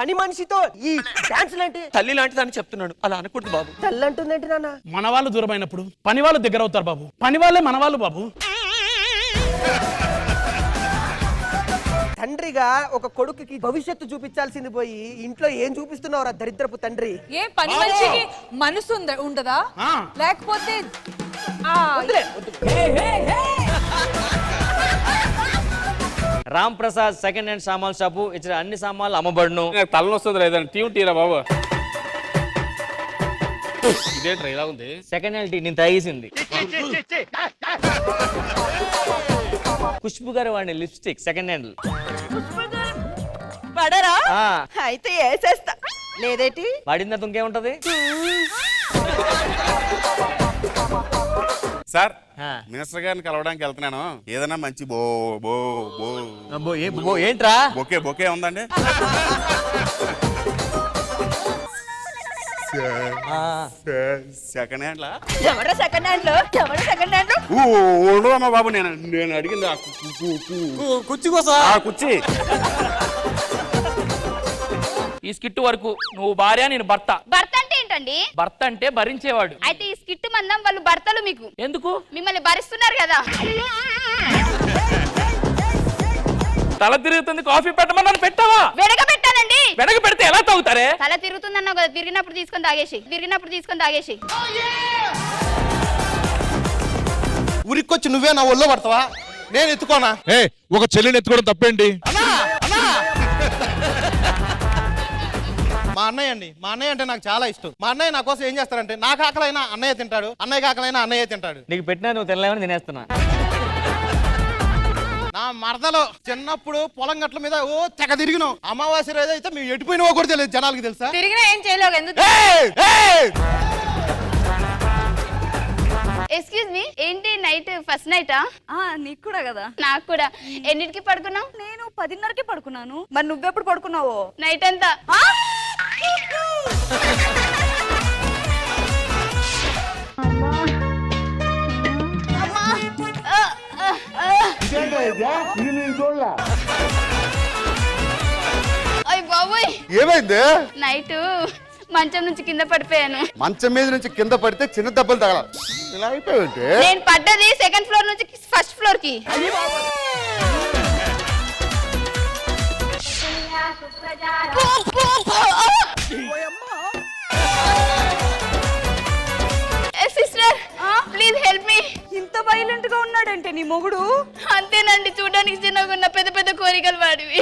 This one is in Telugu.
పని మనిషితో ఈ డాన్స్ లాంటి తల్లి లాంటిదని చెప్తున్నాడు. అలా అనకూడదు బాబు. తల్లి అంటుందేంటి నాన్న? మన వాళ్ళు దూరమైనప్పుడు పని వాళ్ళు దగ్గర అవుతారు బాబు. పని వాళ్ళే మన వాళ్ళు బాబు. తండ్రిగా ఒక కొడుకుకి భవిష్యత్తు చూపించాల్సింది పోయి ఇంట్లో ఏం చూపిస్తున్నావురా దరిద్రపు తండ్రి? ఏ పని మనిషికి మనసు ఉండదా? లేకపోతే రామ్ ప్రసాద్ సెకండ్ హ్యాండ్ సామాన్ షాపు ఇచ్చిన అన్ని సామాన్లు అమ్మబడును. తలనొస్తుంది లేదండి టీ తీరా బాబు. ఇదేంట్రా ఇలా ఉంది? సెకండ్ హ్యాండ్ టీ నేను తాగేసింది. ఖుష్బు గారు వాడిని లిప్స్టిక్ సెకండ్ హ్యాండ్ పడరా? అయితే వేసేస్తా. లేదేటి వాడిందా ఇంకేముంటది? సార్ మినిస్టర్ గారిని కలవడానికి వెళ్తున్నాను. ఏదైనా మంచి బో బో బో ఏంట్రా బొకే బొకే ఉందండి? సెకండ్ హ్యాండ్ లా? ఎవరు సెకండ్ హ్యాండ్ లో? ఎవరు సెకండ్ హ్యాండ్ లో? ఉండదమ్మా బాబు, నేను అడిగింది కుర్చీ కోసం. కుర్చీ. ఈ స్కిట్ వరకు నువ్వు భార్య నేను భర్త. భర్త అంటే ఏంటండి? భర్త అంటే భరించేవాడు. అయితే ఈ స్కిట్ మందం వాళ్ళు భర్తలు మీకు ఎందుకు? మిమ్మల్ని భరిస్తున్నారు కదా. తల తిరుగుతుంది కాఫీ పెట్టమని పెట్టావా? వెనక పెట్టానండి. వెనక పెడితే ఎలా తాగుతారే? తల తిరుగుతుందన్నావు కదా, తిరిగినప్పుడు తీసుకొని తాగేసి. ఉరికొచ్చి నువ్వే నా ఒళ్ళో పడతావా? నేను ఎత్తుకోనా? ఒక చెల్లిని ఎత్తుకోవడం తప్పేంటి? మా అన్నయ్య అండి. మా అన్నయ్య అంటే నాకు చాలా ఇష్టం. మా అన్నయ్య నా కోసం ఏం చేస్తారంటే, నాకు ఆకలైనా అన్నయ్య తింటాడు, అన్నయ్య ఆకలైనా అన్నయ్య తింటాడు. నీకు పెట్టినా నువ్వు తినలేమని తినేస్తున్నా. నా మరదలో చిన్నప్పుడు పొలం గట్ల మీద తెగ తిరిగినాం. అమావాస్య రోజు అయితే మేము ఎటుపోయినా కూడా తెలియదు జనాలకి, తెలుసా? తిరిగినా ఏం చేయలేవు. ఎందుకు? ఎక్స్క్యూజ్ మీ, ఏంటి నైట్ ఫస్ట్ నైటా? నీకు కూడా కదా. నాకు కూడా. ఎన్నిటికి పడుకున్నావు? నేను 10:30కి పడుకున్నాను. మరి నువ్వెప్పుడు పడుకున్నావు? నైట్ అంతా. అయ్య బాబోయ్, ఏమైంది? నైట్ మంచం నుంచి కింద పడిపోయాను. మంచం మీద నుంచి కింద పడితే చిన్న దెబ్బలు తగల. ఇలా అయిపోయింది. నేను పడ్డది సెకండ్ ఫ్లోర్ నుంచి ఫస్ట్ ఫ్లోర్ కి. Sister please help me. ఇంత వైలెంట్ గా ఉన్నాడంటే నీ మొగుడు? అంతేనండి, చూడడానికి చిన్నగా ఉన్న పెద్ద పెద్ద కోరికలు వాడివి.